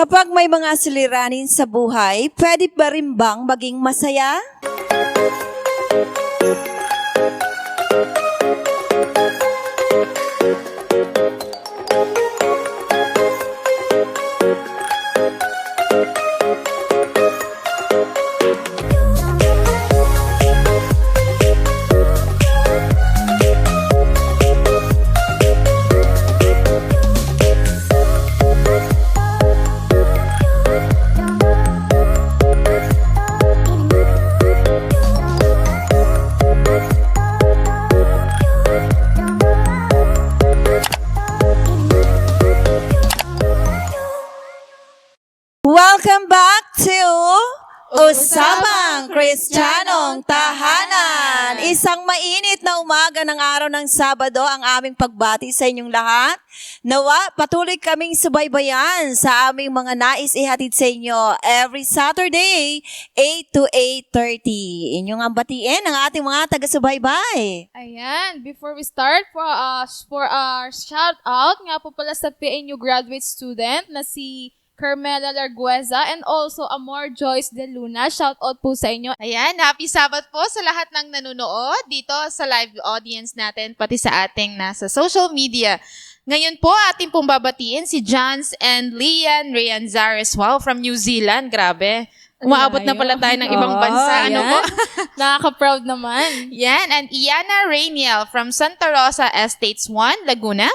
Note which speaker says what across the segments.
Speaker 1: Kapag may mga suliranin sa buhay, pwede ba rin bang maging masaya? Welcome back to Usapang Kristiyanong Tahanan. Isang mainit na umaga ng araw ng Sabado ang aming pagbati sa inyong lahat. Nawa, patuloy kaming subaybayan sa aming mga nais ihatid sa inyo every Saturday, 8 to 8:30. Inyong ang batiin ang ating mga taga-subaybay.
Speaker 2: Ayan, before we start, for our shout out nga po pala sa PNU graduate student na si Carmela Largueza and also Amor Joyce De Luna. Shout out po sa inyo.
Speaker 3: Ayan, happy Sabbath po sa lahat ng nanonood dito sa live audience natin, pati sa ating nasa social media. Ngayon po, ating pong babatiin si Johns and Lian Rianzares. Wow, from New Zealand. Grabe. Umaabot na pala tayo ng ibang bansa. Ano po?
Speaker 2: Nakaka-proud naman.
Speaker 3: Yan, and Iana Rainiel from Santa Rosa Estates 1, Laguna.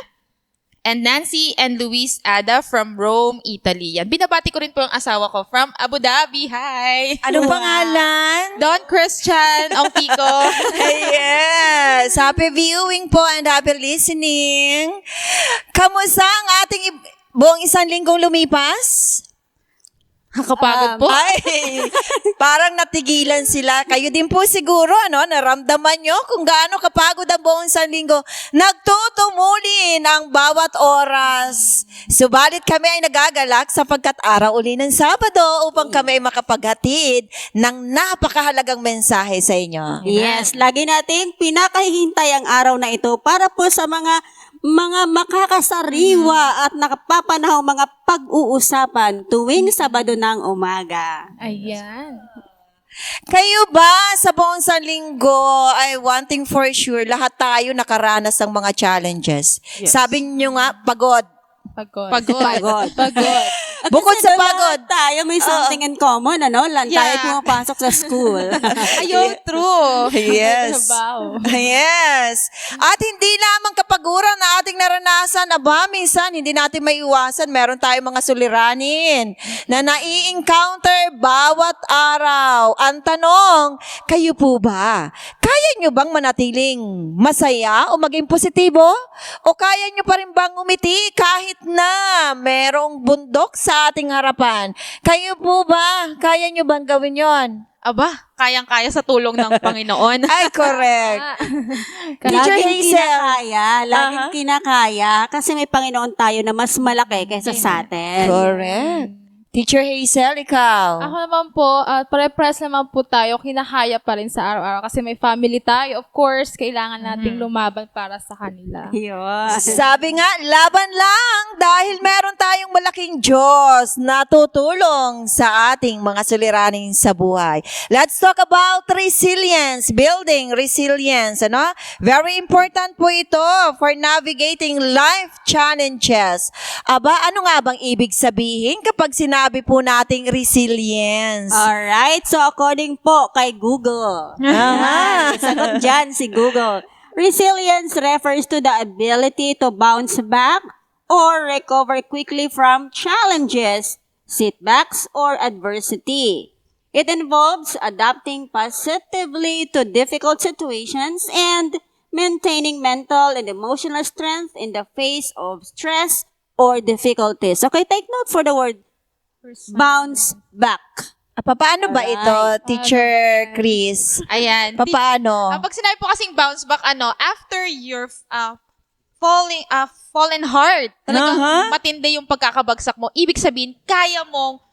Speaker 3: And Nancy and Luis Ada from Rome, Italy. Yan. Binabati ko rin po ang asawa ko from Abu Dhabi. Hi!
Speaker 1: Anong pangalan?
Speaker 3: Don Christian Ongkiko.
Speaker 1: Yes! Happy viewing po and happy listening. Kamusta ang ating buong isang linggong lumipas?
Speaker 3: Nakakapagod po.
Speaker 1: Ay, parang natigilan sila. Kayo din po siguro, naramdaman nyo kung gaano kapagod ang buong isang linggo. Nagtutumulin ang bawat oras. Subalit kami ay nagagalak sapagkat araw uli ng Sabado upang kami ay makapaghatid ng napakahalagang mensahe sa inyo.
Speaker 4: Yes, lagi nating pinakahihintay ang araw na ito para po sa mga makakasariwa at nakapapanahong mga pag-uusapan tuwing Sabado ng umaga.
Speaker 2: Ayan.
Speaker 1: Kayo ba sa buong isang linggo ay one thing for sure, lahat tayo nakaranas ng mga challenges.
Speaker 3: Yes.
Speaker 1: Sabi nyo nga, pagod.
Speaker 2: Pagod.
Speaker 4: Pagod.
Speaker 2: Pagod.
Speaker 1: Bukod
Speaker 4: Kasi
Speaker 1: sa
Speaker 4: doon
Speaker 1: pagod.
Speaker 4: lahat tayo may something in common, Lang tayo
Speaker 3: Yeah.
Speaker 4: pumapasok sa school.
Speaker 3: Ayun, true.
Speaker 1: Yes.
Speaker 2: Trabaho.
Speaker 1: Yes. At hindi lamang kapaguran na ating naranasan, minsan hindi natin maiwasan, meron tayong mga suliranin na nai-encounter bawat araw. Ang tanong, kayo po ba? Kaya nyo bang manatiling masaya o maging positibo? O kaya nyo pa rin bang umiti kahit na merong bundok sa ating harapan? Kayo po ba? Kaya nyo bang gawin yon?
Speaker 3: Aba, kayang-kaya sa tulong ng Panginoon.
Speaker 1: Ay, correct. Teacher
Speaker 4: Laging
Speaker 1: Hazel.
Speaker 4: laging kinakaya kasi may Panginoon tayo na mas malaki kaysa sa atin.
Speaker 1: Correct. Teacher Hazel, ikaw.
Speaker 2: Ako naman po, pare-press naman po tayo, kinahaya pa rin sa araw-araw kasi may family tayo. Of course, kailangan nating lumaban para sa kanila.
Speaker 4: Yun.
Speaker 1: Sabi nga, laban lang dahil meron tayong malaking Diyos na tutulong sa ating mga suliranin sa buhay. Let's talk about resilience, building resilience. Very important po ito for navigating life challenges. Aba, ano nga bang ibig sabihin kapag sinabi po nating resilience?
Speaker 4: Alright, so according po kay Google, sagot dyan si Google, resilience refers to the ability to bounce back or recover quickly from challenges, setbacks, or adversity. It involves adapting positively to difficult situations and maintaining mental and emotional strength in the face of stress or difficulties. Okay, take note for the word bounce back.
Speaker 1: Paano ba ito, Teacher Chris?
Speaker 3: Ayan.
Speaker 1: Paano?
Speaker 3: Pag sinabi po kasing bounce back, after you're fallen hard, talagang matindi yung pagkakabagsak mo, ibig sabihin, kaya mong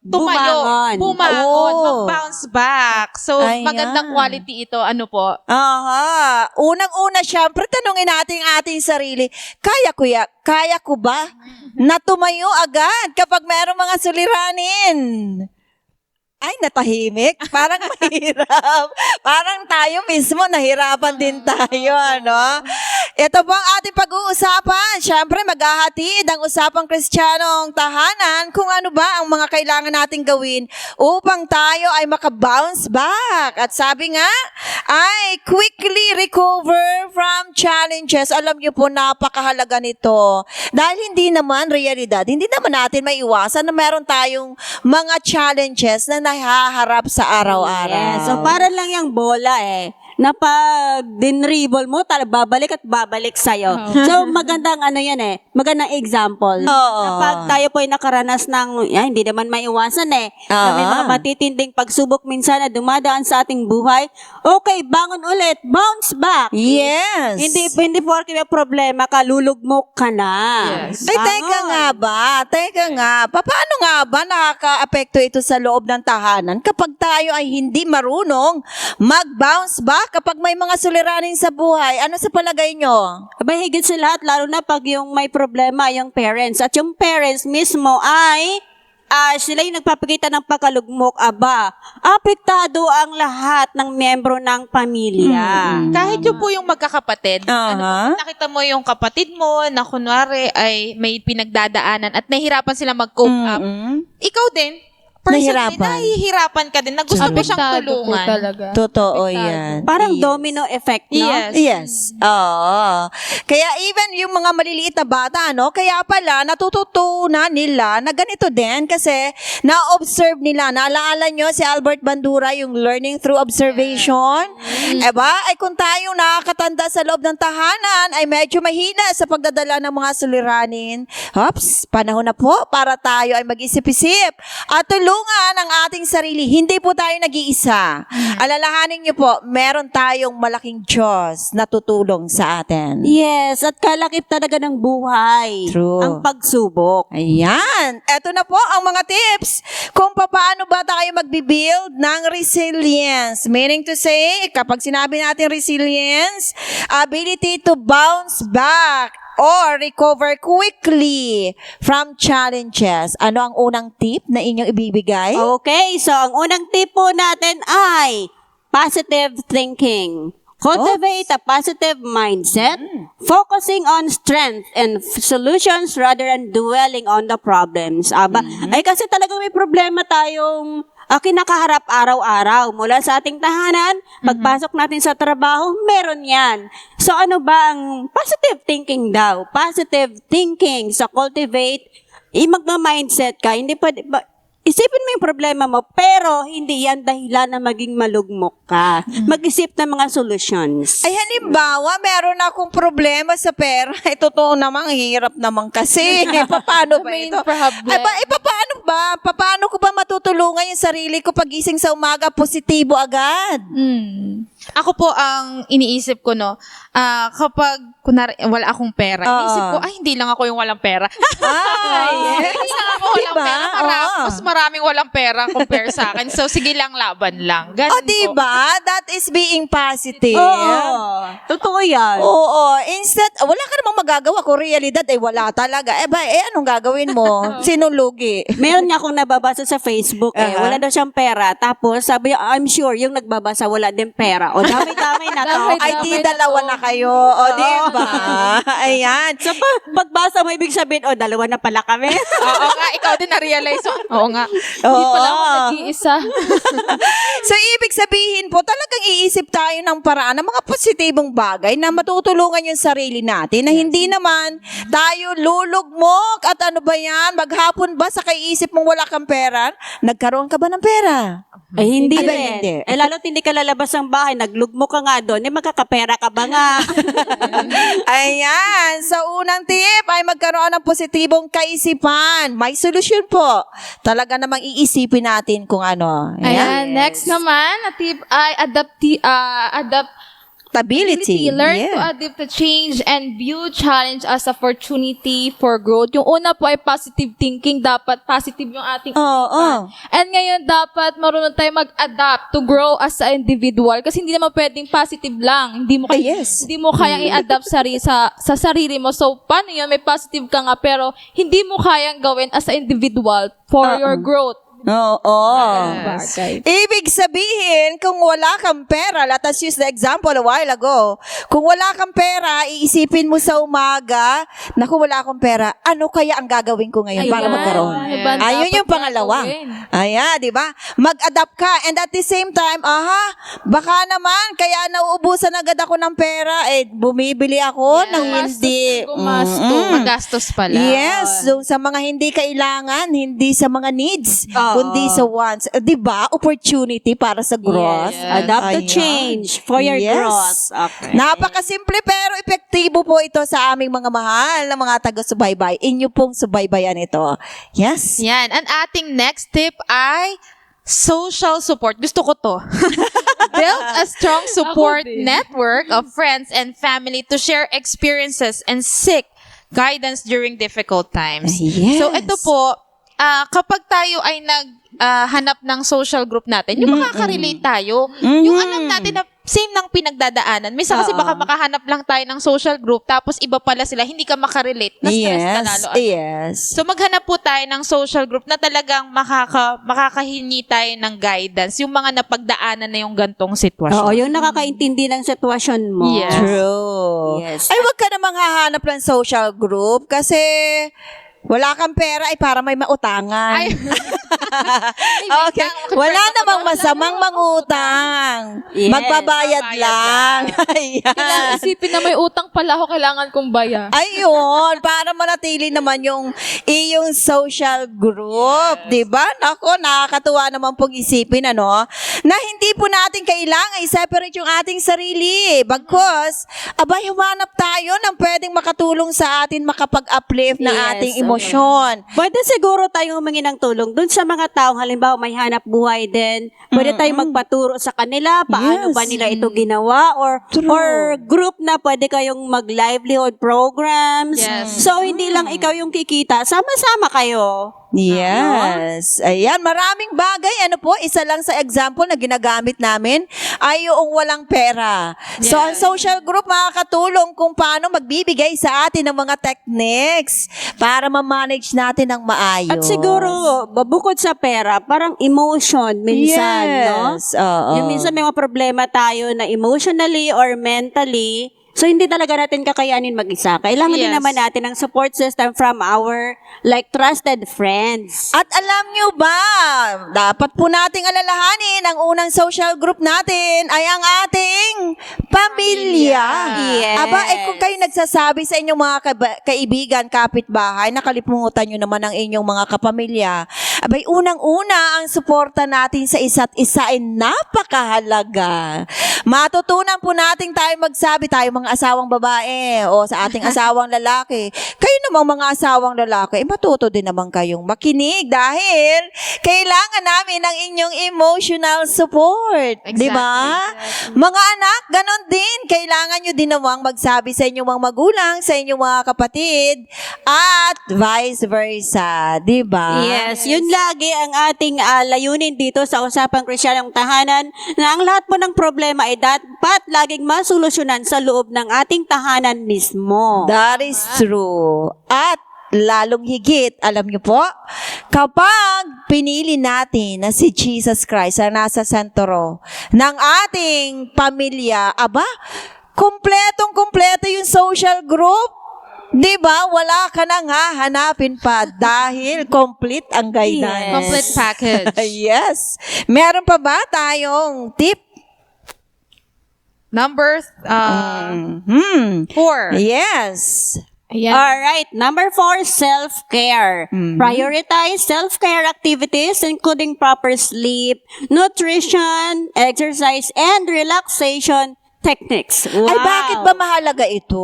Speaker 3: tumayo, bumangon,
Speaker 1: Oo.
Speaker 3: mag-bounce back. So,
Speaker 1: Ayan.
Speaker 3: magandang quality ito. Ano po?
Speaker 1: Aha. Unang-una, syempre, tanungin natin ating sarili, kaya ko ba na tumayo agad kapag merong mga suliranin? Ay, natahimik. Parang mahirap. Parang tayo mismo, nahirapan din tayo, ano? Ito po ang ating pag-uusapan. Siyempre, maghahatid ang usapang Kristiyanong tahanan kung ano ba ang mga kailangan nating gawin upang tayo ay makabounce back. At sabi nga, ay quickly recover from challenges. Alam niyo po, napakahalaga nito. Dahil hindi naman realidad, hindi naman natin maiwasan na meron tayong mga challenges na nahaharap sa araw-araw.
Speaker 4: Yes. So, para lang yung bola na pag dinribble mo, babalik at babalik sa'yo. So, magandang magandang example.
Speaker 1: Oo.
Speaker 4: Kapag tayo po ay nakaranas ng, hindi naman maiwasan na may mga matitinding pagsubok minsan na dumadaan sa ating buhay, okay, bangon ulit, bounce back.
Speaker 1: Yes.
Speaker 4: Hindi porke may problema ka, lulugmok ka na.
Speaker 3: Yes.
Speaker 1: Ay, teka nga. Paano nga ba nakaka-apekto ito sa loob ng tahanan kapag tayo ay hindi marunong mag-bounce back kapag may mga suliranin sa buhay? Ano sa palagay nyo?
Speaker 4: Abay, higit sa lahat, lalo na pag yung may problema yung parents. At yung parents mismo ay sila yung nagpapakita ng pagkalugmok. Apektado ang lahat ng miyembro ng pamilya.
Speaker 3: Kahit yung po yung magkakapatid,
Speaker 1: Aha.
Speaker 3: nakita mo yung kapatid mo na kunwari ay may pinagdadaanan at nahihirapan sila mag-cope up, ikaw din, personally, nahihirapan ka din na gusto mo siyang
Speaker 2: Apektado po
Speaker 3: tulungan.
Speaker 2: talaga.
Speaker 1: Totoo
Speaker 2: Apektado.
Speaker 1: yan.
Speaker 4: Parang
Speaker 1: Yes.
Speaker 4: domino effect, no?
Speaker 1: Yes. Oo. Kaya even yung mga maliliit na bata, no? Kaya pala, natututunan nila na ganito din kasi na-observe nila. Naalaala nyo si Albert Bandura, yung learning through observation? Eba, ay kung tayong nakakatanda sa loob ng tahanan, ay medyo mahina sa pagdadala ng mga suliranin. Hops, panahon na po para tayo ay mag-isip-isip at tulungan ang ating sarili. Hindi po tayo nag-iisa. Alalahanin niyo po, meron tayong malaking Diyos na tutulong sa atin.
Speaker 4: Yes, at kalakip talaga ng buhay.
Speaker 1: True.
Speaker 4: Ang pagsubok.
Speaker 1: Ayan. Eto na po ang mga tips kung paano ba tayo magbibuild ng resilience. Meaning to say, kapag sinabi natin resilience, ability to bounce back or recover quickly from challenges. Ano ang unang tip na inyong ibibigay?
Speaker 4: Okay, so ang unang tip po natin ay positive thinking. Cultivate a positive mindset, focusing on strength and solutions rather than dwelling on the problems. Ay kasi talagang may problema tayong kinakaharap araw-araw mula sa ating tahanan, pagpasok natin sa trabaho, meron yan. So ano ba ang positive thinking daw? Positive thinking, so cultivate, magma-mindset ka, hindi pa, isipin mo yung problema mo, pero hindi yan dahilan na maging malugmok ka. Mag-isip ng mga solutions.
Speaker 1: Ay, halimbawa, meron akong problema sa pera. Eh, totoo naman, hirap naman kasi. Paano ba
Speaker 2: Main
Speaker 1: ito?
Speaker 2: problem.
Speaker 1: Ay, paano ba? Paano ko ba matutulungan yung sarili ko pagising sa umaga, positibo agad?
Speaker 3: Ako po ang iniisip ko, no, kapag kunwari, wala akong pera, iniisip ko, hindi lang ako yung walang pera. Hindi lang ako walang
Speaker 1: Diba?
Speaker 3: pera.
Speaker 1: Oo.
Speaker 3: Mas maraming walang pera compare sa akin. So, sige lang, laban lang. Ganun
Speaker 1: O,
Speaker 3: po.
Speaker 1: diba? That is being positive.
Speaker 4: Totoo yan.
Speaker 1: Oo. Instead, wala ka namang magagawa kung realidad ay wala talaga. Anong gagawin mo? Sinulugi.
Speaker 4: Meron nga akong nababasa sa Facebook wala daw siyang pera. Tapos sabi niya, I'm sure yung nagbabasa wala din pera. O damay-damay na to.
Speaker 2: Damay-
Speaker 1: Ay, di
Speaker 2: Damay na
Speaker 1: dalawa
Speaker 2: to.
Speaker 1: na kayo. O, diba? Ayan.
Speaker 4: So pagbasa mo ibig sabihin, dalawa na pala kami.
Speaker 3: Oo nga, ikaw din na-realize. Oo nga.
Speaker 2: Hindi pala ako nag-iisa.
Speaker 1: So, ibig sabihin po, talagang iisip tayo ng paraan ng mga positibong bagay na matutulungan yung sarili natin na hindi naman tayo lulugmok at ano ba yan, maghapon ba sa kaiisip mong wala kang pera, nagkaroon ka ba ng pera?
Speaker 4: Ay, hindi
Speaker 1: Aba,
Speaker 4: rin.
Speaker 1: hindi.
Speaker 4: Lalo't hindi ka lalabas ng bahay, naglugmo ka nga doon, magkakapera ka ba nga?
Speaker 1: Ayan, sa unang tip ay magkaroon ng positibong kaisipan. May solusyon po. Talaga namang iisipin natin kung ano.
Speaker 2: Ayan, next naman, na tip ay
Speaker 1: Adaptability.
Speaker 2: Learn to
Speaker 1: Yeah.
Speaker 2: adapt to change and view challenge as opportunity for growth. Yung una po ay positive thinking. Dapat positive yung ating
Speaker 1: Oo.
Speaker 2: And ngayon, dapat marunong tayo mag-adapt to grow as an individual. Kasi hindi naman pwedeng positive lang. Hindi mo
Speaker 1: Yes.
Speaker 2: hindi mo kayang i-adapt sa sarili mo. So, paano yun? May positive ka nga, pero hindi mo kayang gawin as an individual for your growth.
Speaker 1: Oo.
Speaker 2: Bagay.
Speaker 1: Ibig sabihin, kung wala kang pera, let us use the example a while ago. Kung wala kang pera, iisipin mo sa umaga, naku, wala akong pera, ano kaya ang gagawin ko ngayon para
Speaker 2: Ayan.
Speaker 1: magkaroon?
Speaker 2: Ano ba ang
Speaker 1: Ayun
Speaker 2: dapat
Speaker 1: yung pangalawa.
Speaker 2: gagawin?
Speaker 1: Ayan, di ba? Mag-adapt ka. And at the same time, baka naman, kaya nauubusan agad ako ng pera, bumibili ako ng hindi.
Speaker 3: Magastos pala.
Speaker 1: Yes, so sa mga hindi kailangan, hindi sa mga needs,
Speaker 4: Oo.
Speaker 1: kundi sa wants. 'Di ba? Opportunity para sa growth.
Speaker 4: Yes. Adapt to
Speaker 1: Ayan.
Speaker 4: change for your
Speaker 1: Yes.
Speaker 4: growth. Okay.
Speaker 1: Napakasimple pero epektibo po ito sa aming mga mahal na mga taga-subaybay. Inyo pong subaybayan ito. Yes.
Speaker 3: Yan. Ang ating next tip ay social support. Gusto ko to. Build a strong support
Speaker 2: Ako din.
Speaker 3: network of friends and family to share experiences and seek guidance during difficult times.
Speaker 1: Yes.
Speaker 3: So ito po, kapag tayo ay hanap ng social group natin, yung makaka-relate tayo, yung alam natin na same ng pinagdadaanan. Minsan kasi baka makahanap lang tayo ng social group, tapos iba pala sila, hindi ka makarelate, na-stress ka lalo.
Speaker 1: Yes.
Speaker 3: So maghanap po tayo ng social group na talagang makakahingi tayo ng guidance, yung mga napagdaanan na yung gantong sitwasyon.
Speaker 4: Oo, yung nakakaintindi ng sitwasyon mo.
Speaker 3: Yes.
Speaker 1: True.
Speaker 4: Yes.
Speaker 1: Ay, wag ka namang hahanap ng social group kasi wala kang pera ay para may mautangan.
Speaker 3: Ay.
Speaker 1: Okay. Wala namang masamang mangutang.
Speaker 4: Yes.
Speaker 1: Magbabayad lang.
Speaker 2: Kailangan
Speaker 1: Ayan.
Speaker 2: isipin na may utang pala ako, kailangan kong baya.
Speaker 1: Ayun, para manatili naman yung iyong social group, 'di ba? Nako, nakakatuwa naman pong isipin na hindi po natin kailangan i-separate yung ating sarili. Bagkus, abay humanap tayo ng pwedeng makatulong sa atin makapag-uplift ng
Speaker 4: Yes,
Speaker 1: ating
Speaker 4: okay.
Speaker 1: emosyon.
Speaker 4: Pwede siguro tayong humingi ng tulong dun sa mga taong halimbawa may hanap buhay din. Pwede tayong magpaturo sa kanila paano
Speaker 1: Yes.
Speaker 4: ba nila ito ginawa or group na pwede kayong mag-livelihood programs.
Speaker 3: Yes.
Speaker 4: So hindi lang ikaw yung kikita, sama-sama kayo.
Speaker 1: Yes. Ayan, maraming bagay. Ano po, isa lang sa example na ginagamit namin ay yung walang pera. So, ang social group makakatulong kung paano magbibigay sa atin ng mga techniques para ma-manage natin ng maayos.
Speaker 4: At siguro, bukod sa pera, parang emotion minsan, no?
Speaker 1: Yes. Oo.
Speaker 4: Yung minsan may mga problema tayo na emotionally or mentally, so hindi talaga natin kakayanin mag-isa. Kailangan din
Speaker 3: Yes.
Speaker 4: naman natin ng support system from our trusted friends.
Speaker 1: At alam nyo ba, dapat po nating alalahanin ang unang social group natin ay ang ating pamilya.
Speaker 4: Yes.
Speaker 1: Aba, kung kayo nagsasabi sa inyong mga kaibigan, kapitbahay, nakalimutan nyo naman ang inyong mga kapamilya. Abay, unang-una, ang suporta natin sa isa't isa ay napakahalaga. Matutunan po natin tayo magsabi, tayo mga asawang babae o sa ating asawang lalaki. Kayo namang mga asawang lalaki, matuto din naman kayong makinig dahil kailangan namin ng inyong emotional support.
Speaker 3: Exactly.
Speaker 1: Di ba? Mga anak, ganon din. Kailangan nyo din namang magsabi sa inyong mga magulang, sa inyong mga kapatid, at vice versa. Di ba?
Speaker 4: Yes, yun lagi ang ating layunin dito sa Usapang Krisyanong Tahanan na ang lahat po ng problema ay dapat laging masolusyonan sa loob ng ating tahanan mismo.
Speaker 1: That is true. At lalong higit, alam niyo po, kapag pinili natin na si Jesus Christ ang nasa sentro ng ating pamilya, aba, kumpletong-kumpleto yung social group. Di ba? Wala ka nang hahanapin pa dahil complete ang guidance.
Speaker 3: Complete package.
Speaker 1: Yes. Meron pa ba tayong tip?
Speaker 3: Number 4.
Speaker 1: Yes.
Speaker 2: Ayan.
Speaker 4: Alright, number 4, self-care. Prioritize self-care activities including proper sleep, nutrition, exercise, and relaxation techniques. Wow.
Speaker 1: Ay, bakit ba mahalaga ito?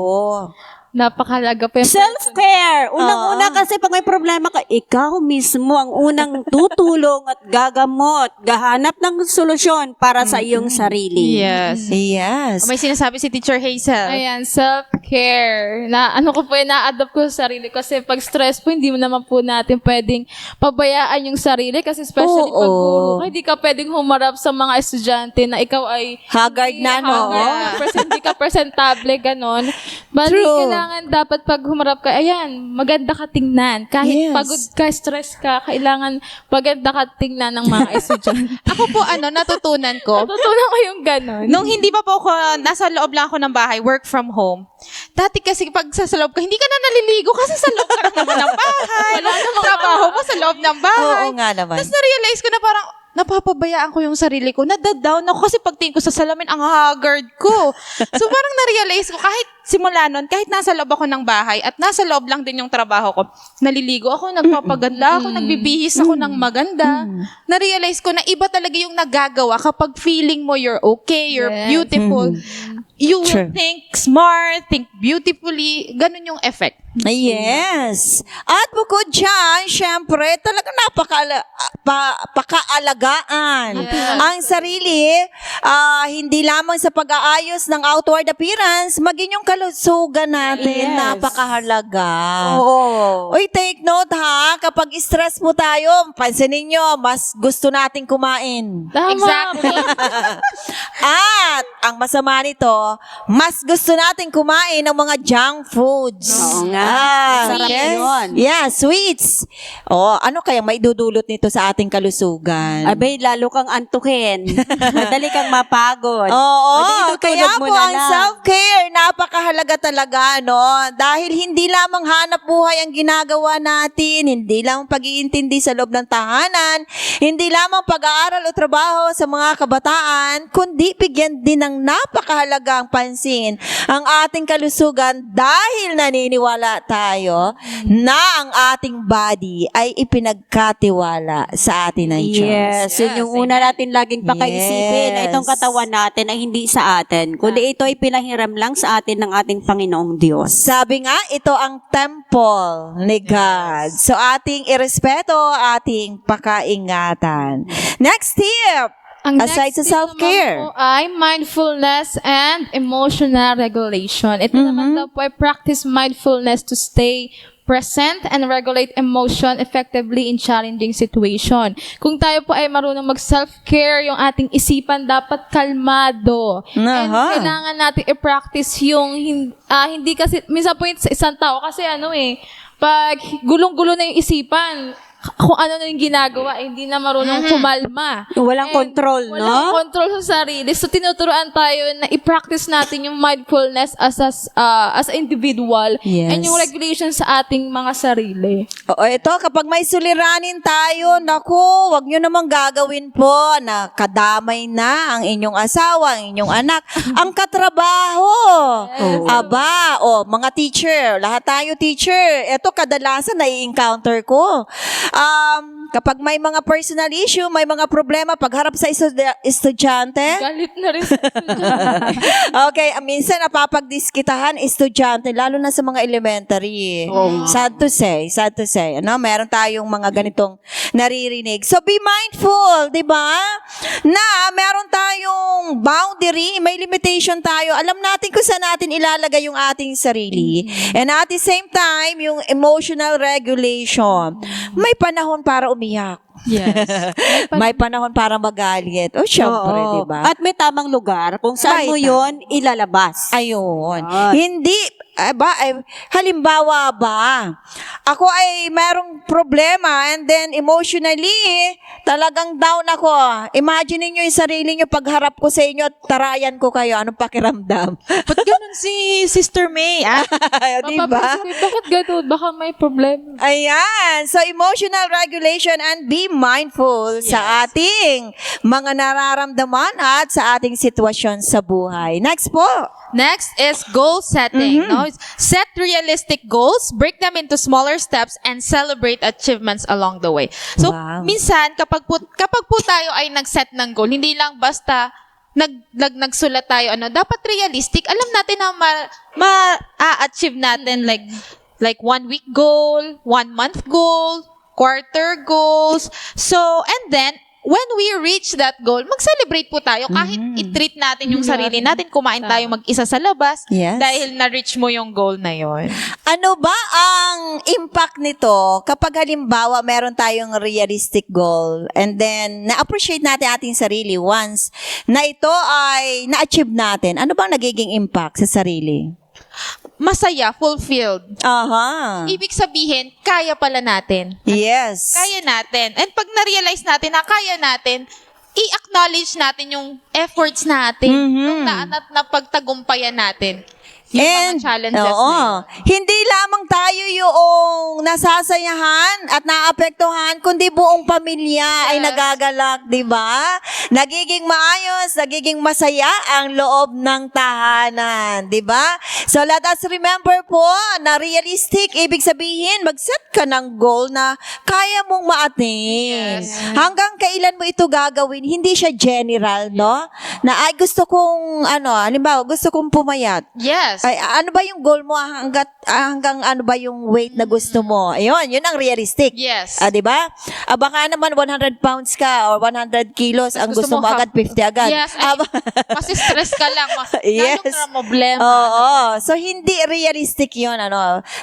Speaker 2: napakalaga po yung
Speaker 4: Self-care. Unang-una kasi pag may problema ka, ikaw mismo ang unang tutulong at gagamot, gahanap ng solusyon para sa iyong sarili.
Speaker 3: Yes.
Speaker 1: Yes.
Speaker 3: May sinasabi si Teacher Hazel.
Speaker 2: Ayan, self-care. Na ano ko po, na-adopt ko sa sarili kasi pag stress po, hindi mo naman po natin pwedeng pabayaan yung sarili kasi especially pag guro ka, hindi ka pwedeng humarap sa mga estudyante na ikaw ay
Speaker 1: Haggard na, no?
Speaker 2: Hindi ka presentable, ganon. Bali,
Speaker 1: True.
Speaker 2: kailangan dapat pag humarap ka, ayan, maganda ka tingnan. Kahit
Speaker 1: Yes.
Speaker 2: pagod ka, stress ka, kailangan maganda ka tingnan ng mga estudyante.
Speaker 3: Ako po, natutunan ko.
Speaker 2: Natutunan ko yung ganon.
Speaker 3: Nung hindi pa po ako, nasa loob lang ako ng bahay, work from home. Dati kasi pag sa loob ka, hindi ka na naliligo kasi sa loob ka naman ng bahay.
Speaker 2: Wala namang
Speaker 3: Trabaho mo sa loob ng bahay.
Speaker 1: Oo nga naman.
Speaker 3: Tapos na-realize ko na parang, napapabayaan ko yung sarili ko. Nadadown ako kasi pagtingin ko sa salamin, ang haggard ko. So parang na-realize ko, kahit simula nun, kahit nasa loob ako ng bahay at nasa loob lang din yung trabaho ko, naliligo ako, nagpapaganda ako, nagbibihis ako ng maganda. Na-realize ko na iba talaga yung nagagawa kapag feeling mo you're okay, you're
Speaker 2: Yes.
Speaker 3: beautiful. You
Speaker 1: True.
Speaker 3: will think smart, think beautifully. Ganun yung effect.
Speaker 1: Yes. At bukod dyan, syempre, talagang napakaalagaan ang sarili, hindi lamang sa pag-aayos ng outward appearance, maging yung kalusugan natin,
Speaker 4: Yes.
Speaker 1: napakahalaga.
Speaker 4: Oo.
Speaker 1: Uy, take note ha, kapag stress po tayo, pansinin nyo, mas gusto nating kumain.
Speaker 2: Tama.
Speaker 3: Exactly.
Speaker 1: At, ang masama nito, mas gusto nating kumain ng mga junk foods.
Speaker 4: Oo nga. Masarap
Speaker 1: yes.
Speaker 4: yun.
Speaker 1: Yeah, sweets. Ano kaya may dudulot nito sa ating kalusugan?
Speaker 4: Abay, lalo kang antukin. Madali kang mapagod.
Speaker 1: Oo,
Speaker 4: Madali
Speaker 1: kaya
Speaker 4: tutulog mo
Speaker 1: po
Speaker 4: na
Speaker 1: ang
Speaker 4: lang.
Speaker 1: self-care, napakahalaga talaga, no? Dahil hindi lamang hanap buhay ang ginagawa natin, hindi lamang pag-iintindi sa loob ng tahanan, hindi lamang pag-aaral o trabaho sa mga kabataan, kundi bigyan din ng napakahalagang pansin ang ating kalusugan dahil naniniwala tayo na ang ating body ay ipinagkatiwala sa atin ng Diyos.
Speaker 4: Yes, yun yung una natin laging pakaisipin na itong
Speaker 1: Yes.
Speaker 4: katawan natin ay hindi sa atin, kundi ito ay pinahiram lang sa atin ng ating Panginoong Diyos.
Speaker 1: Sabi nga, ito ang temple ni God. So ating irespeto, ating pakaingatan. Next tip.
Speaker 2: Ang
Speaker 1: Aside
Speaker 2: next
Speaker 1: sa
Speaker 2: tip
Speaker 1: self-care.
Speaker 2: naman po ay mindfulness and emotional regulation. Ito naman daw po ay practice mindfulness to stay present and regulate emotion effectively in challenging situation. Kung tayo po ay marunong mag-self-care, yung ating isipan dapat kalmado. And
Speaker 1: Aha.
Speaker 2: kailangan natin i-practice yung hindi kasi, minsan po sa isang tao kasi pag gulong-gulo na yung isipan, kung ano na yung ginagawa, hindi na marunong kumalma.
Speaker 4: Walang control, no?
Speaker 2: Walang control sa sarili. So, tinuturuan tayo na i-practice natin yung mindfulness as a individual
Speaker 1: Yes.
Speaker 2: and yung regulation sa ating mga sarili.
Speaker 1: Oo, ito, kapag may suliranin tayo, naku, wag nyo namang gagawin po na kadamay na ang inyong asawa, ang inyong anak, ang katrabaho. Aba, mga teacher, lahat tayo teacher. Ito, kadalasan nai-encounter ko. Kapag may mga personal issue, may mga problema, pagharap sa estudyante,
Speaker 2: Galit na rin sa
Speaker 1: okay, minsan napapagdiskitahan estudyante, lalo na sa mga elementary. Sad to say. Meron tayong mga ganitong naririnig. So be mindful, di ba? Na meron tayong boundary, may limitation tayo. Alam natin kung saan natin ilalagay yung ating sarili. And at the same time, yung emotional regulation. May panahon para umiyak.
Speaker 2: Yes.
Speaker 1: May panahon para magalit. O, syempre,
Speaker 4: Oo.
Speaker 1: di ba?
Speaker 4: At may tamang lugar kung saan mo
Speaker 1: Right.
Speaker 4: yun ilalabas.
Speaker 1: Ayun.
Speaker 4: Yan.
Speaker 1: Hindi, halimbawa ba, ako ay merong problema and then emotionally, talagang down ako. Imagine niyo yung sarili niyo pagharap ko sa inyo at tarayan ko kayo. Anong pakiramdam?
Speaker 3: Ba't ganun si Sister May?
Speaker 1: Di ba?
Speaker 2: Mapapaisip, bakit ganun? Baka may problema.
Speaker 1: Ayan. So, emotional regulation and be mindful sa ating mga nararamdaman at sa ating sitwasyon sa buhay. Next po.
Speaker 3: Next is goal setting. No? Set realistic goals, break them into smaller steps, and celebrate achievements along the way. So,
Speaker 1: Wow.
Speaker 3: minsan, kapag po tayo ay nag-set ng goal, hindi lang basta nagsulat tayo, dapat realistic. Alam natin na ma-achieve natin like 1 week goal, 1 month goal, quarter goals. So, and then, when we reach that goal, mag-celebrate po tayo. Kahit i-treat natin yung sarili natin, kumain tayo mag-isa sa labas,
Speaker 1: Yes.
Speaker 3: dahil na-reach mo yung goal na yon.
Speaker 1: Ano ba ang impact nito kapag halimbawa meron tayong realistic goal and then na-appreciate natin ating sarili once na ito ay na-achieve natin? Ano bang nagiging impact sa sarili?
Speaker 3: Masaya, fulfilled.
Speaker 1: Aha.
Speaker 3: Ibig sabihin, kaya pala natin.
Speaker 1: Yes.
Speaker 3: Kaya natin. And pag na-realize natin na kaya natin, i-acknowledge natin yung efforts natin, yung na pagtagumpayan natin. Yung mga challenges na yun.
Speaker 1: Hindi lamang tayo yung nasasayahan at naapektuhan, kundi buong pamilya ay nagagalak, di ba? Nagiging maayos, nagiging masaya ang loob ng tahanan, di ba? So let us remember po na realistic, ibig sabihin, mag-set ka ng goal na kaya mong ma-attain.
Speaker 3: Yes.
Speaker 1: Hanggang kailan mo ito gagawin, hindi siya general, no? Na ay gusto kong, halimbawa, gusto kong pumayat.
Speaker 3: Yes.
Speaker 1: Ay, ano ba yung goal mo hanggang ano ba yung weight na gusto mo? Ayun, yun ang realistic.
Speaker 3: Yes.
Speaker 1: 'Di ba? Baka naman 100 pounds ka or 100 kilos ang gusto mo agad 50 agad.
Speaker 3: Yes. Kasi stress ka lang.
Speaker 1: Yes.
Speaker 3: Lalong na problema.
Speaker 1: Oo. So, hindi realistic yun,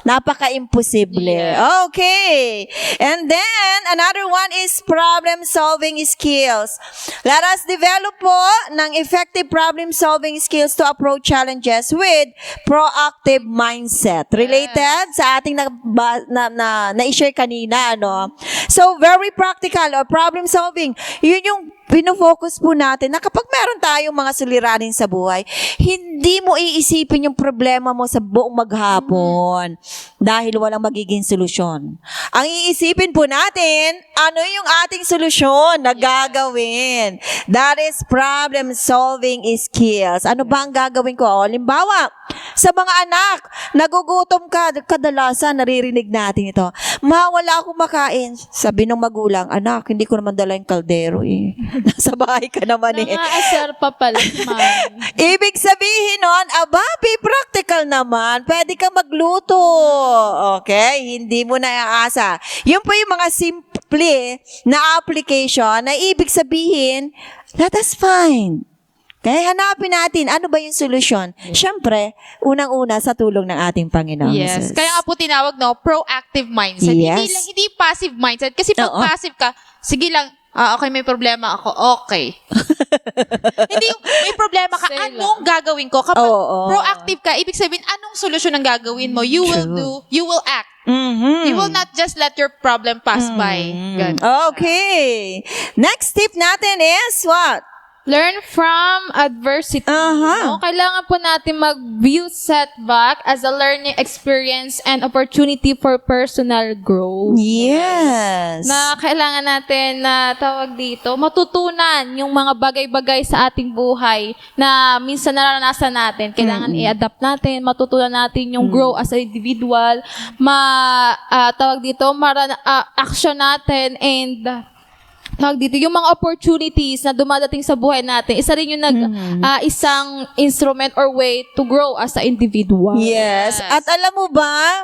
Speaker 1: Napaka-imposible.
Speaker 3: Yes.
Speaker 1: Okay. And then, another one is problem-solving skills. Let us develop po ng effective problem-solving skills to approach challenges with proactive mindset. Related sa ating na-share kanina, So, very practical or problem-solving. Yun yung pinofocus po natin na kapag meron tayong mga suliranin sa buhay, hindi mo iisipin yung problema mo sa buong maghapon dahil walang magiging solusyon. Ang iisipin po natin, ano yung ating solusyon na gagawin? That is problem-solving skills. Ano ba ang gagawin ko? Halimbawa, sa mga anak, nagugutom ka, kadalasan naririnig natin ito. Wala akong makain. Sabi ng magulang, anak, hindi ko naman dala yung kaldero eh. Nasa bahay ka naman eh.
Speaker 2: Nangaasar pa pala, ma'am.
Speaker 1: Ibig sabihin nun, be practical naman. Pwede ka magluto. Okay? Hindi mo na iaasa. Yun po yung mga simple na application na ibig sabihin, let us find. Okay? Hanapin natin, ano ba yung solusyon? Siyempre, unang-una sa tulong ng ating Panginoon.
Speaker 3: Yes.
Speaker 1: Jesus.
Speaker 3: Kaya nga po tinawag, proactive mindset.
Speaker 1: Yes.
Speaker 3: Hindi passive mindset. Kasi pag
Speaker 1: Oo.
Speaker 3: passive ka, sige lang, okay, may problema ako. Okay. Hindi yung may problema ka,
Speaker 2: Say
Speaker 3: anong gagawin ko? Kapag
Speaker 1: Oo.
Speaker 3: proactive ka, ibig sabihin, anong solusyon ang gagawin mo? You will do, you will act.
Speaker 1: Mhm.
Speaker 3: You will not just let your problem pass by. Ganun.
Speaker 1: Okay. Next tip natin is what?
Speaker 2: Learn from adversity.
Speaker 1: Aha.
Speaker 2: No? Kailangan po natin mag-view setback as a learning experience and opportunity for personal growth.
Speaker 1: Yes.
Speaker 2: Na kailangan natin na tawag dito, matutunan yung mga bagay-bagay sa ating buhay na minsan naranasan natin. Kailangan i-adapt natin, matutunan natin yung grow as an individual, tawag dito, action natin and tawag dito, yung mga opportunities na dumadating sa buhay natin, isa rin yung isang instrument or way to grow as an individual.
Speaker 1: Yes. At alam mo ba,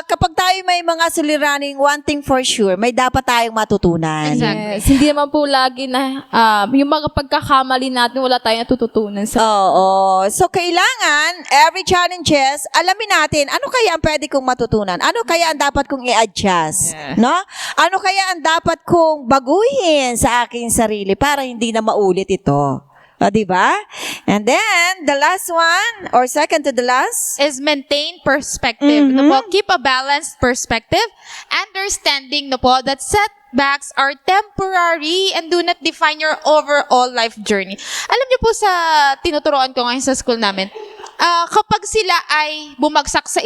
Speaker 1: kapag tayo may mga suliraning, one thing for sure, may dapat tayong matutunan.
Speaker 3: Exactly.
Speaker 2: Yes. Hindi naman po lagi na yung mga pagkakamali natin, wala tayong natututunan sa
Speaker 1: Oo. So, kailangan, every challenges, alamin natin, ano kaya ang pwede kong matutunan? Ano kaya ang dapat kong i-adjust? No? Ano kaya ang dapat kong baguhin sa aking sarili para hindi na maulit ito? Diba? And then, the last one, or second to the last,
Speaker 3: Is maintain perspective. No po, keep a balanced perspective. Understanding no po, that setbacks are temporary and do not define your overall life journey. Alam niyo po sa tinuturoan ko ngayon sa school namin, kapag sila ay bumagsak sa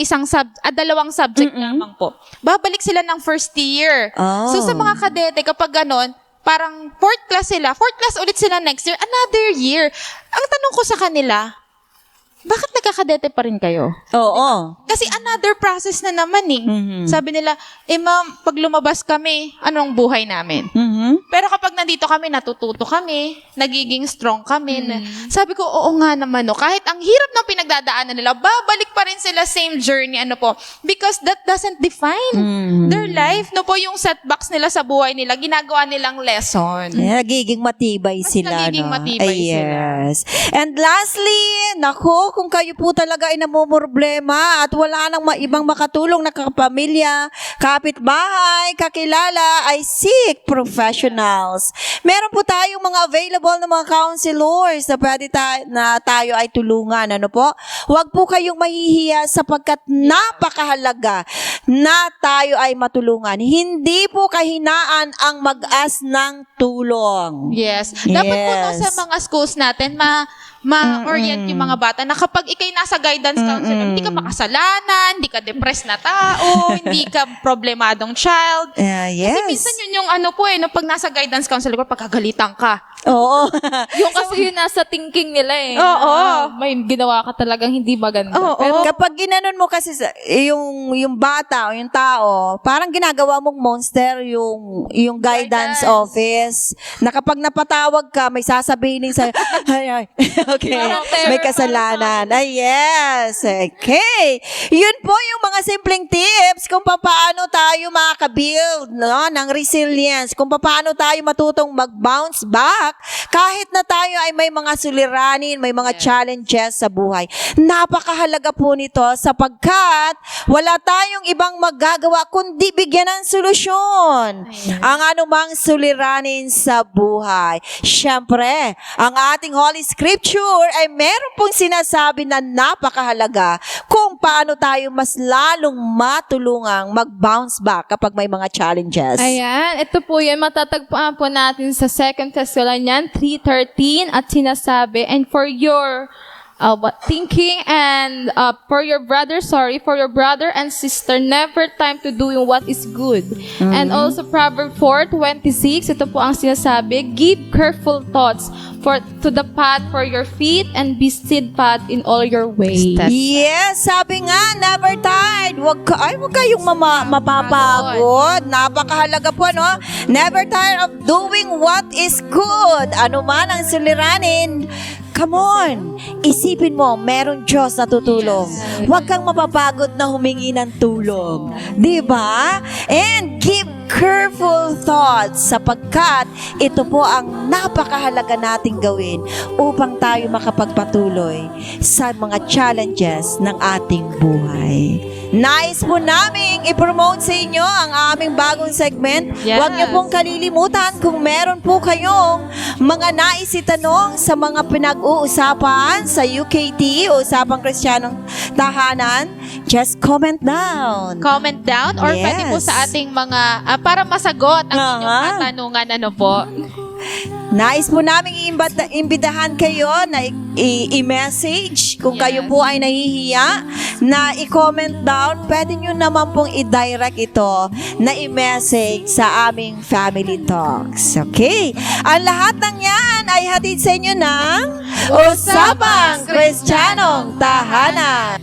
Speaker 3: dalawang subject lamang po, babalik sila ng first year.
Speaker 1: Oh.
Speaker 3: So sa mga kadete, kapag ganon, parang fourth class ulit sila next year, another year. Ang tanong ko sa kanila, bakit nagkakadete pa rin kayo?
Speaker 1: Oo.
Speaker 3: Kasi another process na naman eh.
Speaker 1: Mhm.
Speaker 3: Sabi nila, ma'am, pag lumabas kami, anong buhay namin?
Speaker 1: Mhm.
Speaker 3: Pero kapag nandito kami, natututo kami, nagiging strong kami. Sabi ko, oo nga naman, no. Kahit ang hirap ng pinagdadaanan nila, babalik pa rin sila same journey, because that doesn't define their life. No po, yung setbacks nila sa buhay nila, ginagawa nilang lesson.
Speaker 1: Nagiging matibay sila,
Speaker 3: nagiging
Speaker 1: no?
Speaker 3: matibay sila.
Speaker 1: Yes. And lastly, nako, kung kayo po talaga ay namumroblema at wala nang ibang makatulong na kapamilya, kapitbahay, kakilala, ay seek professionals. Meron po tayong mga available na mga counselors na pwede na tayo ay tulungan. Ano po? Huwag po kayong mahihiya sapagkat napakahalaga na tayo ay matulungan. Hindi po kahinaan ang mag-ask ng tulong.
Speaker 3: Yes. Dapat po no,
Speaker 1: Yes.
Speaker 3: sa mga schools natin, ma-orient yung mga bata na kapag ikay nasa guidance counselor, hindi ka makasalanan, hindi ka depressed na tao, hindi ka problemadong child.
Speaker 1: Yes.
Speaker 3: Kasi minsan yun yung no, pag nasa guidance counselor, pagkagalitan ka.
Speaker 1: Oo.
Speaker 2: Yung kasi yun nasa thinking nila eh.
Speaker 3: Oo.
Speaker 2: Na may ginawa ka talagang hindi maganda.
Speaker 3: Oo.
Speaker 2: Pero
Speaker 1: Kapag ginanon mo kasi yung bata o yung tao, parang ginagawa mong monster yung guidance office. Na kapag napatawag ka, may sasabihin sa'yo, ay, okay,
Speaker 2: Parang
Speaker 1: may
Speaker 2: terror
Speaker 1: kasalanan. Ay, yes. Okay. Yun po yung mga simpleng tips kung paano tayo makaka-build ng resilience, kung paano tayo matutong mag-bounce back kahit na tayo ay may mga suliranin, may mga challenges sa buhay. Napakahalaga po nito sapagkat wala tayong ibang magagawa kundi bigyan ng solusyon ang anumang suliranin sa buhay. Siyempre, ang ating Holy Scripture ay meron pong sinasabi na napakahalaga kung paano tayo mas lalong matulungang mag-bounce back kapag may mga challenges.
Speaker 2: ayan, ito po yan, matatagpuan po natin sa 2 Thessalonians 3:13 at sinasabi, and for your thinking and for your brother and sister, never time to doing what is good. And also Proverbs 4:26, ito po ang sinasabi, give careful thoughts to the path for your feet and be steadfast in all your ways.
Speaker 1: Yes, sabi nga, never tired. Huwag kayong mapapagod. Napakahalaga po, no? Never tired of doing what is good. Ano man ang suliranin, come on, isipin mo, meron Diyos na tutulong. Huwag kang mapapagod na humingi ng tulong. Di ba? And give careful thoughts sapagkat ito po ang napakahalaga nating gawin upang tayo makapagpatuloy sa mga challenges ng ating buhay. Nais po naming i-promote sa inyo ang aming bagong segment.
Speaker 3: Yes.
Speaker 1: Huwag niyo pong kalilimutan kung meron po kayong mga nais itanong sa mga pinag-uusapan sa UKT o Usapang Kristiyanong Tahanan, just comment down.
Speaker 3: Comment down or pwede po
Speaker 1: Yes.
Speaker 3: sa ating mga, para masagot ang inyong katanungan, po.
Speaker 1: Nais po namin imbitahan kayo na i-message kung kayo po ay nahihiya na i-comment down. Pwede nyo naman pong i-direct ito na i-message sa aming Family Talks. Okay? Ang lahat ng yan ay hatid sa inyo ng Usapang Kristiyanong Tahanan.